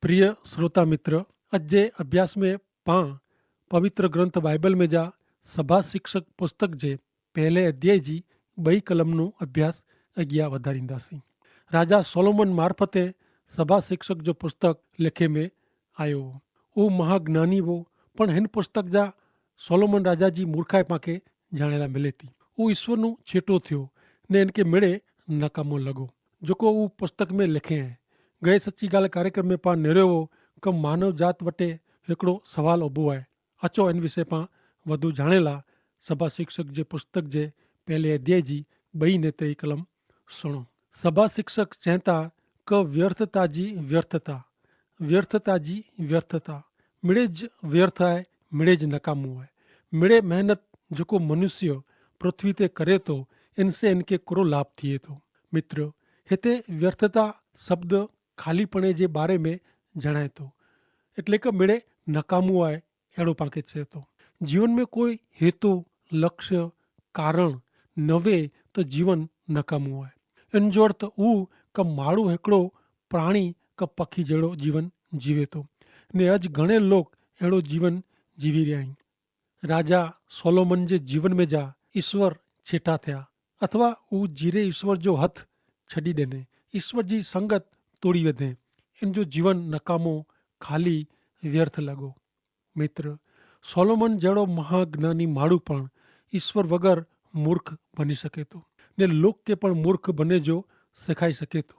प्रिय श्रोता मित्र, अज्जे अभ्यास में पां पवित्र ग्रंथ बाइबल में जा सभा शिक्षक पुस्तक जे पहले अध्याय जी बई कलमનો અભ્યાસ અગિયા વધારીंदासीं। राजा सोलोमन मार्फते सभा शिक्षक जो पुस्तक लिखे में आयो वो महाज्ञानी वो पण हिन पुस्तक जा सोलोमन राजा जी मूर्खाई पाके जानेला मिले थी। वो ईश्वर छेटो थियो ने इनके मिले नकामो लगो जो को वो पुस्तक में लिखे हैं। गए सच्ची गाल कार्यक्रम में पा नेरियो कि मानव जात वटे हिकिड़ो सवाल उभो आहे। अचो इन विषय पा वधु जाणेला सभा शिक्षक जे पुस्तक जे पहले अध्याय जी बई ने टे कलम सुनो। सभा शिक्षक चहता क व्यर्थता जी व्यर्थता, व्यर्थता जी व्यर्थता, मिड़ेज व्यर्थ है, मिड़ेज नकामो है। मिड़े मेहनत जो मनुष्य पृथ्वी ते करे तो इनसे इनके करो लाभ थिए तो। मित्र, हिते व्यर्थता शब्द खालीपणे जे बारे में जणाए तो એટલે કે मिड़े नकामो है एड़ो पाके छे तो। जीवन में कोई हेतु लक्ष्य कारण नवे तो जीवन नकामो है। इन जो अर्थ ऊ क माड़ू हिकिड़ो प्राणी क पखी जहिड़ो जीवन जीवे तो ने अज घणे लोग अहिड़ो जीवन जीवी रहिया आहिनि। राजा सोलोमन जे जीवन में जा ईश्वर छेटा थिया अथवा ऊ जीरे ईश्वर जो हथ छॾी ॾिने, ईश्वर जी संगत तोड़ी वधे, इन जो जीवन नकामो खाली व्यर्थ लॻो। मित्र, सोलोमन जहिड़ो महाज्ञानी माण्हू पण ईश्वर वगैर मूर्ख बनी सके तो ने लोक के पण मूर्ख बने जो सिखाई सके तो।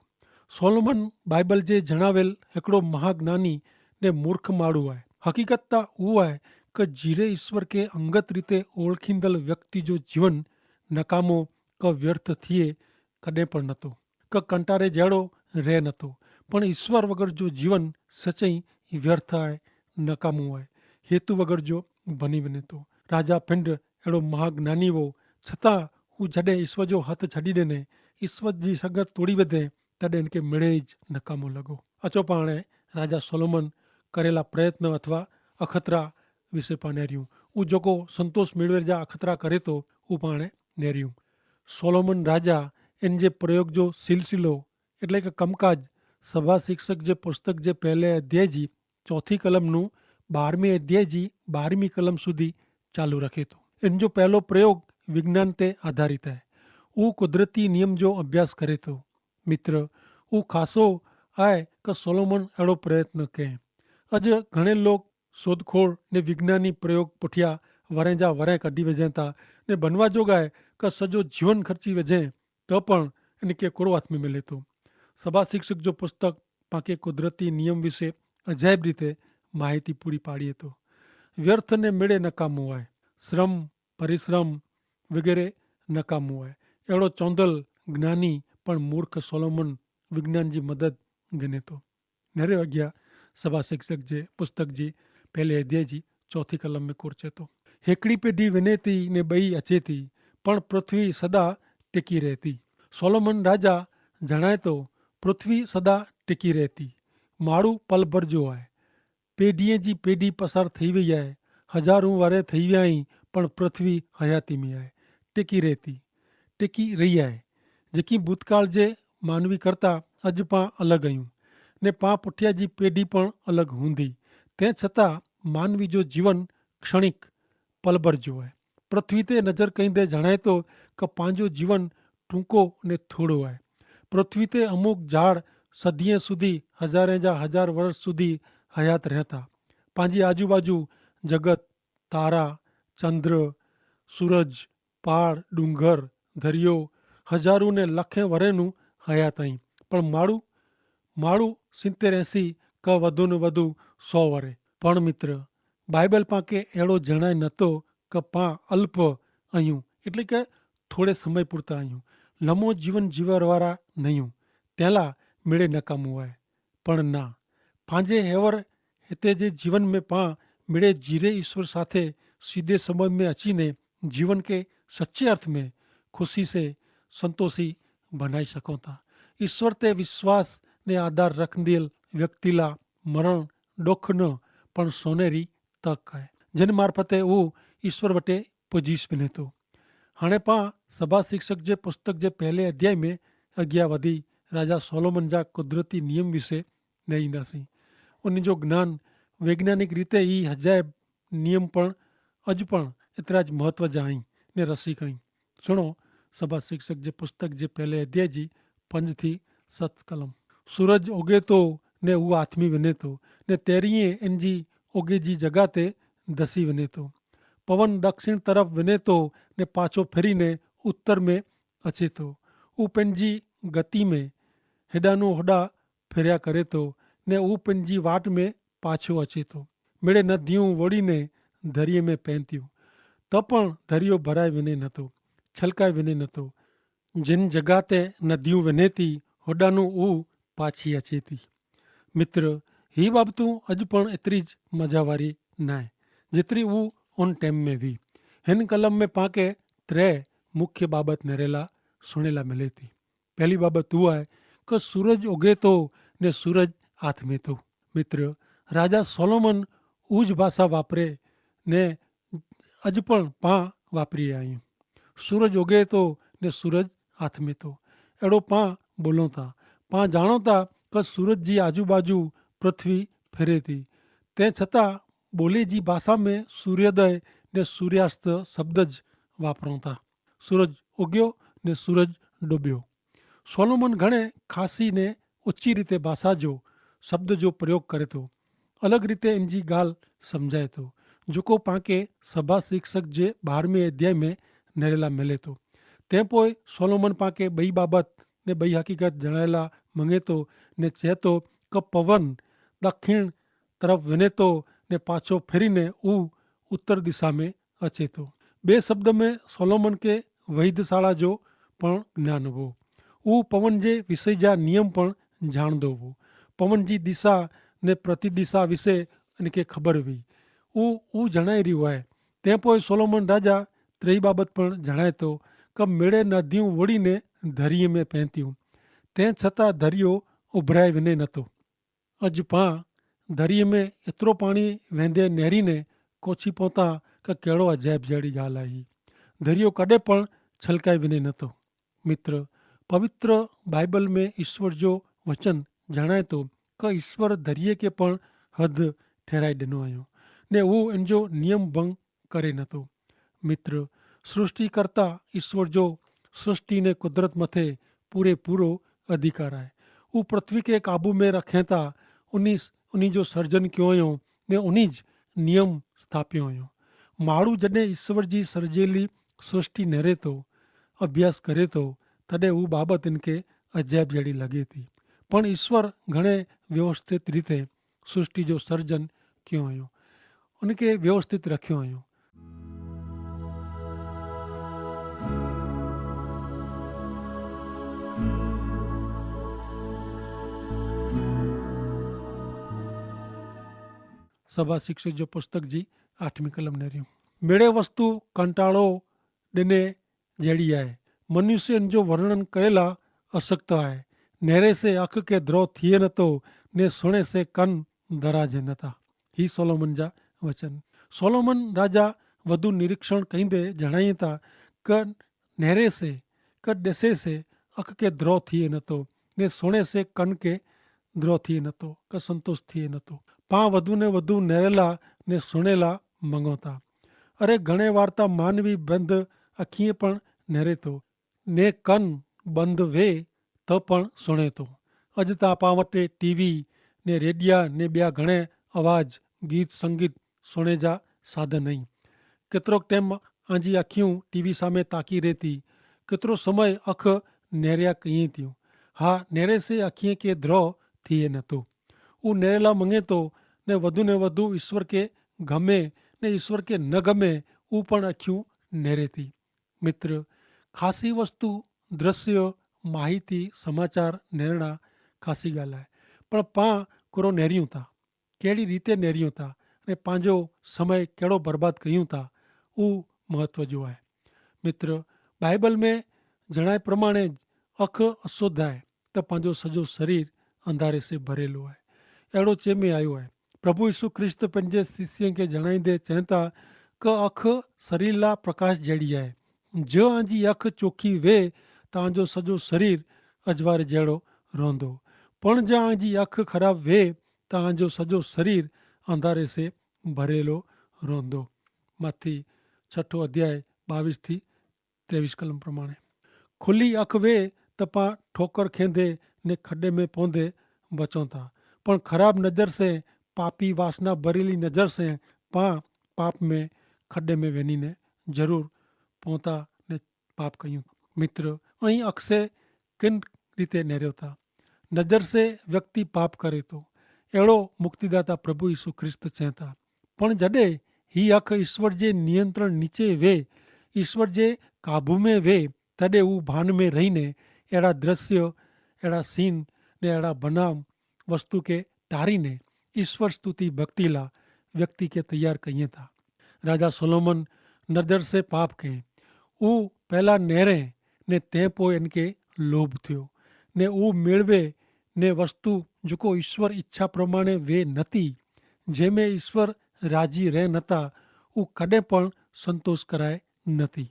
सोलोमन बाइबल जे जणावेल हिकिड़ो महाज्ञानी ने मूर्ख माण्हू आहे। हकीकत त उहो आहे कि जीरे ईश्वर के अंगत रीते ओळखींदल व्यक्ति जो जीवन नकामो क व्यर्थ थिए कॾहिं पण नथो, क कंटारे जहिड़ो रहे नथो, पण ईश्वर वगैर जो जीवन सचई व्यर्थ आहे, नकामो आहे, हेतु वगैर जो बनी वञे थो। राजा पिंड अहिड़ो महाज्ञानी हो छतां हू जॾहिं ईश्वर जो हथ छॾी ॾिने, ईश्वर जी संगत तोड़ी वधे, तॾहिं इनके मिड़ेज नकामो लॻो। अचो पाण राजा सोलोमन करेला प्रयत्न अथवा अखतरा विषय पा नेरियूं। हू जेको संतोष मेળવે जा अखतरा करे तो हू पाण नेरियूं। सोलोमन राजा इन जे प्रयोग जो सिलसिलो એટલે કે કમકાજ સભા શિક્ષક જે પુસ્તક જે પહેલે અધ્યાય जी चौथी कलमનું 12મી અધ્યાય जी 12મી कलम સુધી ચાલુ रखे तो। इन जो पहलो प्रयोग विज्ञान ते आधारित है। वो कुदरती नियम जो अभ्यास करे तो। मित्र, वो खासो आहे कि सोलोमन अहिड़ो प्रयत्न करें। अॼु घणे लोग शोधखोड़ ने विज्ञानी प्रयोग पुठिया वरें जा वरें कढी वञनि था ने बनवा जोगा आहे कि सॼो जीवन ख़र्ची वञे त पण इनके कोरो हथ में मिले तो। सभा शिक्षक जो पुस्तक पाके कुदरती नियम विषय अजायब रीते माहिती पूरी पाड़ीए तो। व्यर्थ ने मिड़े नकामो आहे, श्रम परिश्रम वगैरह नकामो आहे, अहिड़ो चौंदल ज्ञानी पण मूर्ख सोलोमन विज्ञान जी मदद गिने तो। नेरे अॻियां सभा शिक्षक जे पुस्तक जी पहले अध्याय जी चौथी कलम में कुरचे तो। हिकिड़ी पेढी वञे थी ने ॿई अचे थी, पण पृथ्वी सदा टिकी रहे थी। सोलोमन राजा जणाए तो पृथ्वी सदा टिकी रहे थी, माण्हू पल भर जो आहे, पेढीअ जी पेढी पसार थी वई आहे, हज़ारूं वारे थी विया आहिनि, पण पृथ्वी हयाती में आहे, टिकी रहे थी, टिकी रही आहे। जेकी भूतकाल जे मानवी करता अॼु पां अलॻि आहियूं ने पां पुठियां जी पेढी पण अलॻि हूंदी, तंहिं छतां मानवी जो जीवन क्षणिक पलभर जो आहे। पृथ्वी ते नज़र कईंदे जणाए थो कि पंहिंजो जीवन टूंको ने थोड़ो आहे। पृथ्वी ते अमुक झाड़ सदीअ सुधी हज़ारे जा हज़ार वर्ष सुधी हयात रहे था। पंहिंजी आजू बाजू जगत, तारा, चंद्र, सूरज, पहाड़, डूंगर, दरियो हज़ारूं ने लखें वरेनूं हयात आहिनि, पर माण्हू 70-80 क वधु न वधु 100 वरे। पण मित्र, बाइबल पाके अहिड़ो जणाए नथो कि पां अल्प आहियूं, એટલે કે थोड़े समय પૂરતા आहियूं, लम्हो जीवन जीवर वारा नहियूं, तेला मिड़े नकामो आहे। पण ना, पंहिंजे हेवर हिते जे जीवन में पां मिड़े जीरे ईश्वर साथे सीधे संबंध में अचीने जीवन के सच्चे अर्थ में खुशी से संतोषी बनाई सको था। ईश्वर ते विश्वास ने आधार रखंदेल व्यक्तिला मरण डोख न पण सोनेरी तक आहे, जिन मार्फते वो ईश्वर वटे पुजीस वञे थो। हाणे पां सभा शिक्षक जे पुस्तक जे पहले अध्याय में अॻियां वधी राजा सोलोमन जा कुदरती नियम विषय न ईंदासीं। उन जो ज्ञान वैज्ञानिक रीते ई अजायब नियम पण अॼु पण एतिरा ज महत्व जा आहिनि ने रसीक आहिनि। सुणो सभा शिक्षक जे पुस्तक जे पहले अध्याय जी 5 थी 7 कलम। सूरज उगे थो ने उहो आथमी वञे थो ने तेरीअं इन जी उगे जी जॻह ते धसी वञे थो। पवन दक्षिण तरफ़ वञे थो ने पाछो फिरीने उत्तर में अचे थो। हू पंहिंजी गति में हेॾानो होॾा फिरिया करे थो ने हू पंहिंजी वाट में पाछो अचे थो। मिड़े नदियूं वोड़ीने दरिए में पवनि थियूं त पण दरियो भराए वञे नथो, छलकाए वञे नथो। जिन जॻह ते नदियूं वञे थी होॾानो हू पाछी अचे थी। मित्र, ही बाबतूं अॼु पण एतिरी ज मज़ा वारी न आहे जेतिरी हू उन टाइम में हुई। हिन कलम में पाण खे 3 मुख्य बाबत नेरेला सुणेला मिले थी। पहली बाबत उहा आहे कि सूरज उगे थो ने सूरज आथमे थो। मित्र, राजा सोलोमन उज भाषा वापरे ने अॼु पण पाण वापरी रहिया आहियूं। सूरज उगे थो ने सूरज आथमे थो, अहिड़ो पाण बोलूं था। पाण ॼाणो था कि सूरज जी आजू बाजू पृथ्वी फिरे थी, तंहिं छतां ॿोली जी भाषा में सूर्योदय ने सूर्यास्त शब्द ज वापरूं था। सूरज उगियो ने सूरज डुबियो। सोलोमन घणे ख़ासी ने ऊची रीते भाषा जो शब्द जो प्रयोग करे थो, अलॻि रीते इन जी ॻाल्हि सम्झाए थो, जेको पाण खे सभा शिक्षक जे 12वें अध्याय में नेरेला मिले थो। तंहिं पोइ सोलोमन पाण खे ॿई बाबत ने ॿई हक़ीक़त जणाइला मङे थो ने चए थो कि पवन ॾखिण तरफ़ वञे थो ने पाछो फिरीने हू उत्तर दिशा में अचे थो। ॿिए शब्द में सोलोमन खे वैधशाला जो पण ज्ञान हो। हू पवन जे विषय जा नियम पण ॼाणंदो हो। पवन जी दिशा ने प्रतिदिशा विषय इनखे ख़बर हुई, हू जणाए रहियो आहे। तंहिं पोइ सोलोमन राजा 3 बाबत पण जणाए थो कि मिड़े नदियूं वोड़ीने दरिए में पवनि थियूं, तंहिं छतां दरियो उभराए वञे नथो। अॼु पाण दरिए में एतिरो पाणी वेंदे नेरीने कोची पहुता कि कहिड़ो अजाइब जहिड़ी ॻाल्हि आहे। दरियो कॾहिं पण छलकाए वञे नथो। मित्र, पवित्र बाइबल में ईश्वर जो वचन जणाए थो कि ईश्वर दरिए खे पण हद ठहिराए ॾिनो आहियो ने हू इन जो नियम भंग करे नथो। मित्र, सृष्टिकर्ता ईश्वर जो सृष्टि ने कुदरत मथे पूरो अधिकार आहे। हू पृथ्वी खे काबू में रखे था, उन्ही जो सर्जन कयो हुयो ने उन्ही ज नियम स्थापियो हुयो। माण्हू जॾहिं ईश्वर जी सर्जियली सृष्टि नेरे थो, अभ्यास करे थो, तॾहिं हू बाबत इनखे अजाइब जहिड़ी लॻे थी। पण ईश्वर घणे व्यवस्थित रीते सृष्टि जो सर्जन कयो हुयो, उनखे व्यवस्थित रखियो हुयो। सभा शिक्षक जो पुस्तक जी 8वीं कलम नेरियूं। मिड़े वस्तु कंटाड़ो ॾिने जहिड़ी आहे, मनुष्य इन जो वर्णन करेला अशक्त आहे। नेरे से अख के द्रोह थिए नथो ने सुणे से कन दराजे नथा। ही सोलोमन जा वचन। सोलोमन राजा वधु निरीक्षण कईंदे जणाई था कि नेरे से कि ॾिसे से अख के द्रोह थिए नथो ने सुणे से कन के द्रोह थिए नथो कि संतोष थिए नथो। पाण वधु ने वधु नेरेला ने सुणेला मङो था। अरे घणे वार त मानवी बंद अखीअ पण नेरे थो ने कन बंद वे त पण सुणे थो। अॼु त पाण वटि टीवी ने रेडिया ने ॿिया घणे आवाज़ गीत संगीत सुणे जा साधन आहिनि। केतिरो टाइम आंजी अखियूं टीवी साम्हूं ताकी रहे थी, केतिरो समय अख नेरिया कईं थियूं। हा, नेरे से अखीअ खे द्रोह थिए नथो। हू नेरेला मङे थो ने वधु ईश्वर खे गमे ने ईश्वर खे न गमे, हू पण अखियूं नेरे थी। मित्र, ख़ासी वस्तु दृश्य माहिती समाचार नेरणा ख़ासी ॻाल्हि आहे, पर पाण कुरो नेरियूं था, कहिड़ी रीते नेरियूं था ऐं पंहिंजो समय कहिड़ो बर्बादु कयूं था, उहो महत्व जो आहे। मित्र, बाइबल में जणाए प्रमाणे अखि अशुद्ध आहे त पंहिंजो सॼो शरीर अंधारे से भरियलु आहे। अहिड़ो चए में आयो आहे। प्रभु यीशु ख्रिस्त पंहिंजे शिष्यनि खे जणाईंदे चवनि था कि अखि शरीर लाइ प्रकाश जहिड़ी आहे। जो आंजी अखि चोखी वे तव्हांजो सॼो शरीर अजवार जहिड़ो रहंदो, पण जो आंजी अखि ख़राबु वे तव्हांजो सॼो शरीर अंधारे से भरियलु रहंदो। मथी 6 अध्याय 22 થી 23 कलम प्रमाणे। खुली अख वे त पां ठोकर खेंदे ने खड्डे में पौंदे बचूं था, पण खराब नज़र से, पापी वासना भरेली नज़र से पां पाप में खड्डे में वञी ने ज़रूर पहुता ने पाप कयूं। मित्र, અહીં અક્ષે કિન રીતે નેર્યો था। नज़र से व्यक्ति पाप करे तो अहिड़ो मुक्तिदाता प्रभु यीशु ख्रिस्त चवनि था। पण जॾहिं ही अख ईश्वर जे नियंत्रण नीचे वे, ईश्वर जे काबू में वे, तॾहिं हू भान में रहीने अहिड़ा दृश्य, अहिड़ा सीन ने अहिड़ा बनाम वस्तु के टारीने ईश्वर स्तुति भक्ति ला व्यक्ति के तैयार कईं था। राजा सोलोमन नज़र से पाप कयईं। ऊ पहला नेरे ने तंहिं पोइ इनके लोभ थियो ने ऊ मेळवे ने वस्तु जेको ईश्वर इच्छा प्रमाणे वे नथी, जंहिंमें ईश्वर राजी रह नथा, ऊ कॾहिं पण संतोष कराए नथी।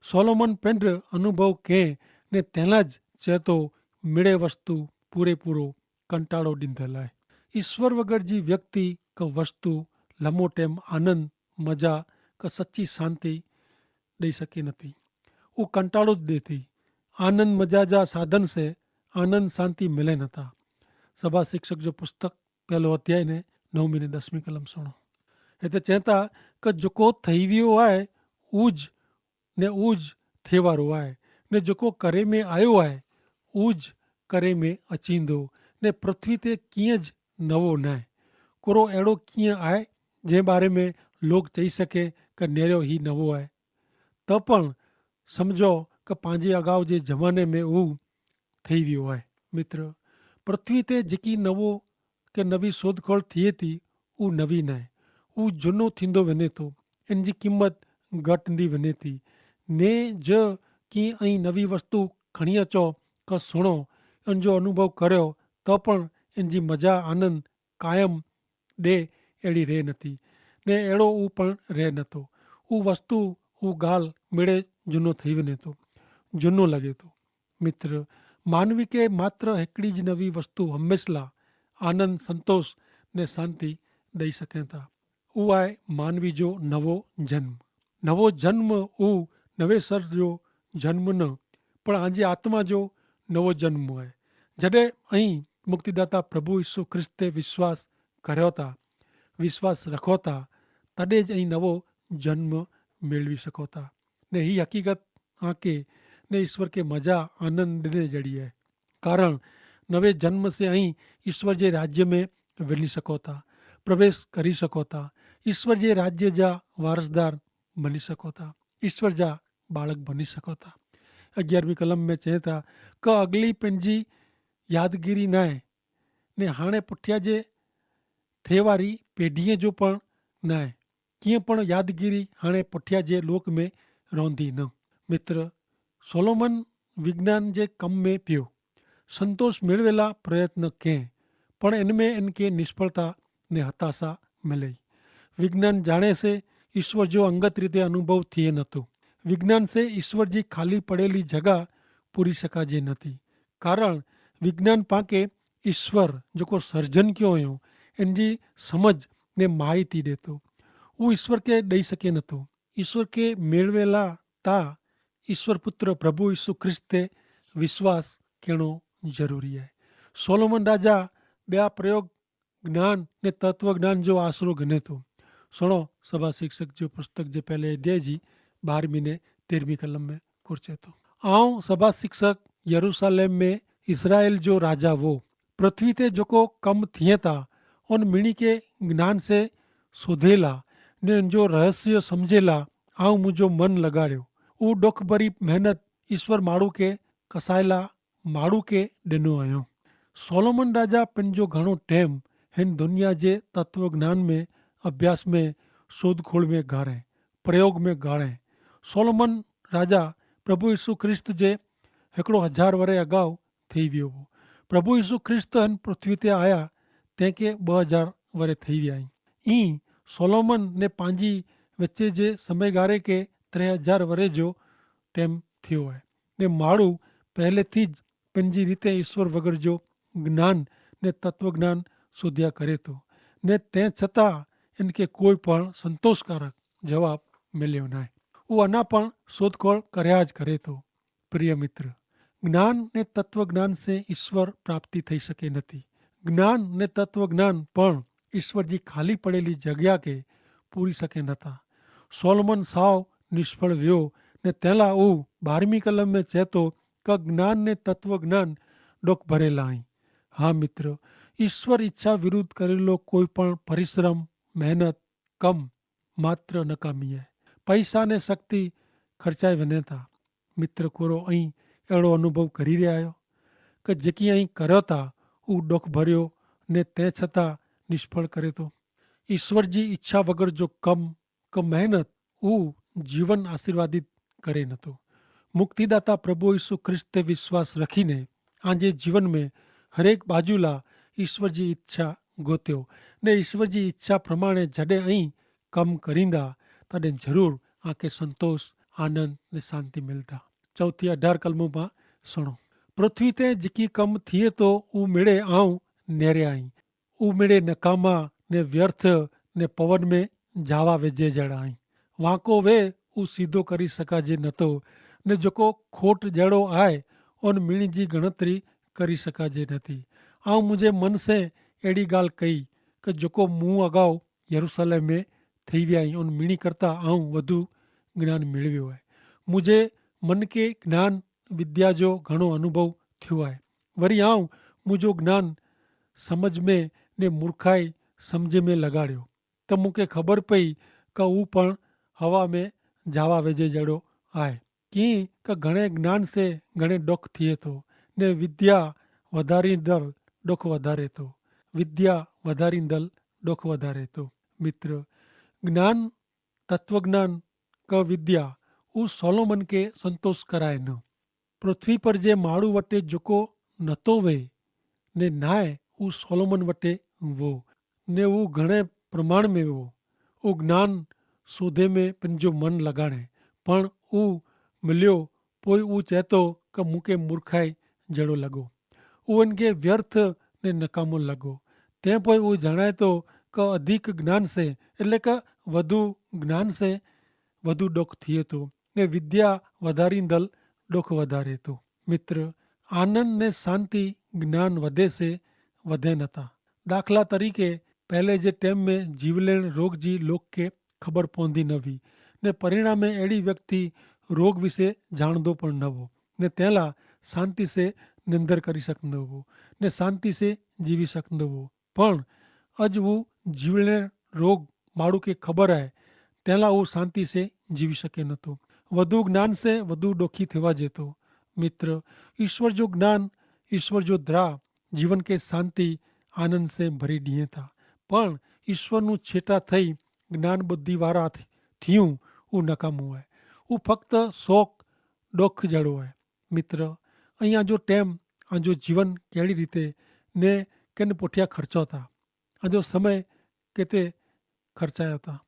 सोलोमन पिंड अनुभव कंहिं ने तेला ज चए थो, मिड़े वस्तु पूरेपूरो कंटाड़ो ॾींदल आहे। ईश्वर वगर जी व्यक्ति का वस्तु लंबो टाइम आनंद मजा का सच्ची शांति ॾेई सघे नथी। वो कंटाड़ो ॾिए थी। आनंद मजा जा साधन से आनंद शांति मिले नथा। सभा शिक्षक जो पुस्तक 1 अध्याय ने 9 ने 10 कलम सुनो। हिते चवनि था कि जेको थी वियो आहे ऊज ने ऊज थिए वारो आहे, ने जेको करे में आयो आहे ऊज करे में अचींदो, ने पृथ्वी ते कीअं ज नवो न आहे। कोरो अहिड़ो कीअं आहे जंहिं बारे में लोग चई सके कि नेरियो ही नवो आहे। त पण सम्झो कि पंहिंजे अगाउ जे ज़माने में हू थी वियो आहे। मित्र, पृथ्वी ते जेकी नवो के नवी शोधखोड़ थिए थी उहा नवी न आहे, उहो झूनो थींदो वञे थो। इन जी क़ीमत घटंदी वञे थी। ने ज कीअं ऐं नवी वस्तु खणी अचो का सुणो, इन जो अनुभव करियो, त पण इन जी मज़ा आनंद क़ाइमु ॾे अहिड़ी रहे नथी, ने अहिड़ो उहो पण रहे नथो। उहा वस्तु, उहा ॻाल्हि मिड़े झूनो थी वञे थो, झूनो लॻे थो। मित्र, मानवी खे मात्र हिकिड़ी ज नवी वस्तु हमेशह आनंद, संतोष ने शांति ॾेई सघनि था। उहो आहे मानवी जो नवो जन्म। नवो जन्म उहो नवे सर जो जन्म न, पर पंहिंजी आत्मा जो नवो जन्म आहे। जॾहिं ऐं मुक्तिदाता प्रभु यीशु ख्रिस्त ते विश्वास करियो था, विश्वास रखो था, तॾहिं ज ऐं नवो जन्म मेळवी सघो था। ने ही हक़ीक़त आके ने ईश्वर के मज़ा आनंद ॾिने जड़ी है। कारण नवे जन्म से ऐं ईश्वर जे राज्य में वञी सघो था, प्रवेश करी सघो था, ईश्वर जे राज्य जा वारसदार बनी सघो था, ईश्वर जा बालक बनी सघो था। 11वीं कलम में चए था कि अगली पंहिंजी यादगिरी न आहे, ने हाणे पुठियां जे थिए वारी पीढ़ीअ जो पण न आहे। कीअं पण यादगिरी हाणे पुठियां जे लोक में रहंदी न। मित्र, सोलोमन विज्ञान जे कम में पियो, संतोष मेळवे ला प्रयत्न कयईं, पण इनमें इनके निष्फलता ने हताशा मिलई। विज्ञान जाणे से ईश्वर जो अंगत रीते अनुभव थिए नथो। विज्ञान से ईश्वर जी खाली पड़ेली जगह पूरी सघाजे नथी। कारण विज्ञान पाके ईश्वर जेको सर्जन कयो हुयो इन जी समझ ने माहिती ॾिए थो, उहो ईश्वर खे ॾेई सघे नथो। ईश्वर खे मेळवे ला ता ईश्वर पुत्र प्रभु यीशु ख्रिस्त ते विश्वास करणो ज़रूरी आहे। सोलोमन राजा ॿिया प्रयोग ज्ञान ने तत्व ज्ञान जो आसरो गिने थो। सुणो सभा शिक्षक जो पुस्तक जे 1 अध्याय जी 12वीं ने 13वीं कलम में कुर्चे थो। आऊं सभा शिक्षक यरूशलेम में इसराइल जो राजा वो, पृथ्वी ते जेको कम थिए था उन मिणी के ज्ञान से सोधेला ने जो रहस्य समझेला आऊं मुंहिंजो मन लॻाड़ियो। उहो ॾुख भरी महिनत ईश्वर माण्हू खे कसायला माण्हू खे ॾिनो आहियो। सोलोमन राजा पंहिंजो घणो टाइम हिन दुनिया जे तत्व ज्ञान में, अभ्यास में, शोधखोड़ में गाड़े, प्रयोग में गाड़े। सोलोमन राजा प्रभु यीशु ख्रिस्त जे 1000 वरे अगाउ थी वियो हो। प्रभु यीशु ख्रिस्त हिन पृथ्वी ते आया तंहिंखे 2000 वरे थी विया आहिनि। ई सोलोमन ने पंहिंजी विच जे समय गारे खे 3000 वरे जो टाइम थियो आहे। ने माण्हू पहले थी पंहिंजी रीते ईश्वर वग़ैरह जो ज्ञान ने तत्व ज्ञान શોધ્યા કરે તો, ને તે છતાં એને કે કોઈ પણ સંતોષકારક જવાબ મળ્યો નહીં. હું આના પણ શોધખોળ કર્યા જ કરે તો. પ્રિય મિત્ર, જ્ઞાન ને તત્વજ્ઞાન સે ઈશ્વર પ્રાપ્તિ થઈ શકે નથી. જ્ઞાન ને તત્વજ્ઞાન પણ ઈશ્વરજી ખાલી પડેલી જગ્યા કે પૂરી શકે નતા. સોલોમન સાવ નિષ્ફળ વ્યો ને તેલા હું 12મી કલમ મેં ચેતો કે જ્ઞાન ને તત્વજ્ઞાન ડોક ભરેલા અહીં. હા મિત્ર, ઈશ્વર ઈચ્છા વિરુદ્ધ કરેલો કોઈ પણ પરિશ્રમ, મહેનત કમ માત્ર નકામી હે. પૈસા ને શક્તિ ખર્ચાય વનેતા. મિત્ર કોરો અહીં એવડો અનુભવ કરી રહ્યો કે જેકી અહીં કર્યો તા હું ડોક ભર્યો ને તે છતાં નિષ્ફળ કરે તો. ઈશ્વરજી ઈચ્છા વગર જો કમ મહેનત હું જીવન આશીર્વાદિત કરે નતો. મુક્તિદાતા પ્રભુ ઈસુ ખ્રિસ્તે વિશ્વાસ રખીને આજે જીવન में હરેક બાજુલા ઈશ્વરજી ઈચ્છા ગોત્યો ને ઈશ્વરજી ઈચ્છા પ્રમાણે જડે અહીં કમ કરીંદા તને જરૂર આંકે સંતોષ, આનંદ ને શાંતિ મિલતા. 4-18 કલમોમાં સુણો. પૃથ્વી તે જીકી કમ થઈએ તો હું મેળે આऊं નેરે आई, હું મેળે નકામા ને વ્યર્થ ને પવન में જાવા વેજે જડાઈ. વાંકો વે હું સીધો કરી શકાજે નતો ને જોકો ખોટ જડો આય ઓન મીણીજી ગણતરી કરી શકાજે નથી. આઉં મુझे મન સે એડી ગાલ કહી કે જોકો મું અગાઉ યરુશલેમ में થઈ વ્યાઈ ઓન મીણી કરતા આઉં વધુ જ્ઞાન મેળવ્યો હોય. મુझे મન કે જ્ઞાન વિદ્યા જો ઘણો અનુભવ થયો હોય. વરી આઉં મુझो જ્ઞાન સમજ में ને મૂર્ખાઈ સમજે में લગાડ્યો તો મૂકે ખબર પઈ કે હું પણ હવા में જાવા વેજે જડો આય. કી કે ઘણે જ્ઞાન સે ઘણે ડોખ થઈએ તો ને વિદ્યા વધારી દલ ડોખ વધારે તો. વિદ્યા વધારી દલ ડોખ વધારે તો. મિત્ર, જ્ઞાન તત્વજ્ઞાન ક વિદ્યા હું સોલોમન કે સંતોષ કરાય ન. પૃથ્વી પર જે માળું વટે જોકો નતો વે ને નાય હું સોલોમન વટે वो ने वो घणे प्रमाण में वो ज्ञान शोधे में पंहिंजो मन लॻाणे पण ऊ मिलियो पोइ ऊ चए थो કે મૂકે મૂર્ખાઈ જડો લॻो. ऊ इनके व्यर्थ ने नकामो लॻो. તે પોઈ હું જણાય તો કે અધિક જ્ઞાન છે એટલે કે વધુ જ્ઞાન છે વધુ ડોખ થઈએ તો ને વિદ્યા વધારી દલ ડોખ વધારે તો. મિત્ર, આનંદ ને શાંતિ જ્ઞાન વધે છે વધે નતા. દાખલા તરીકે પહેલે જે ટાઈમ में जीवलेण रोग जी लोग के खबर पवंदी न हुई ने परिणामे अड़ी व्यक्ति रोग विषे जाणदो पण न हो ने तेला शांति से निंदर करी सकंदो हो ने शांति से जीवी सकंदो हो. पण अज वो जीवलेण रोग माड़ू के खबर है तेला वो शांति से जीवी सके नतो. વધુ જ્ઞાન से વધુ ડોખી થવા जेतो. मित्र, ईश्वर जो ज्ञान, ईश्वर जो द्रा जीवन के शांति आनंद से भरी दिए था. પણ ઈશ્વરનું છેટા થઈ જ્ઞાન બુદ્ધિવાળા થયું હું નકામું હોય. હું ફક્ત શોખ ડોખ જડો હોય. મિત્ર, અહીંયા જો ટેમ આ જો જીવન કેવી રીતે ને કેને પોઠિયા ખર્ચો હતા, આ જો સમય કેતે ખર્ચાયા હતા.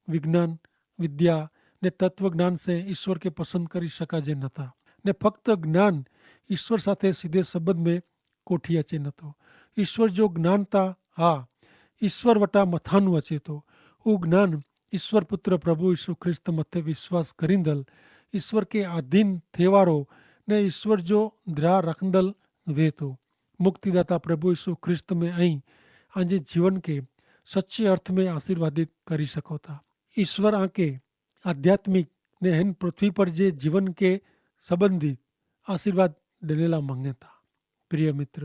વિજ્ઞાન વિદ્યા ને તત્વજ્ઞાન સે ઈશ્વર કે પસંદ કરી શકાજે નતા ને ફક્ત જ્ઞાન ઈશ્વર સાથે સીધે સંબંધ में કોઠી અચે નતો. ઈશ્વર જો જ્ઞાનતા હા ઈશ્વર વટા મથાનું અચે તો હું જ્ઞાન ઈશ્વર પુત્ર પ્રભુ ઈસુ ખ્રિસ્ત મથે વિશ્વાસ કરીંદલ ઈશ્વર કે આધીન થેવારો ને ઈશ્વર જો દ્રા રખંદલ વે તો મુક્તિદાતા પ્રભુ ઈસુ ખ્રિસ્ત में અહીં આજે जीवन के सच्चे अर्थ में आशीर्वादित કરી શકો था. ईश्वर आके आध्यात्मिक ने इन पृथ्वी पर जे जीवन के संबंधित आशीर्वाद डलेला मांगे था. प्रिय मित्र,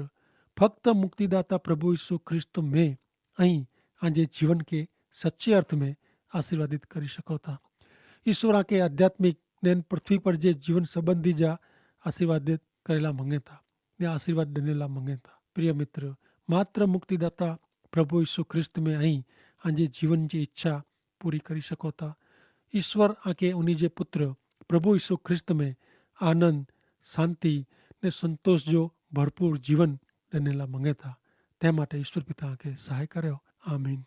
फक्त मुक्तिदाता प्रभु ईसु ख्रिस्त में અહીં આજે जीवन के सच्चे अर्थ में आशीर्वादित કરી શકો था. ईश्वर आके आध्यात्मिक ने पृथ्वी पर जे जीवन संबंधी जा आशीर्वादित करेला मांगे था ने आशीर्वाद डनेला मांगे था. प्रिय मित्र, मात्र मुक्तिदाता प्रभु ईसु ख्रिस्त में અહીં આજે जीवन की इच्छा पूरी કરી શકો था. ईश्वर आके उन्हीं जे पुत्र प्रभु ईसु ख्रिस्त में आनंद, शांति ने संतोष जो भरपूर जीवन डनेला मांगे था. તે માટે ઈશ્વર પિતા કે સહાય કર્યો. આમીન.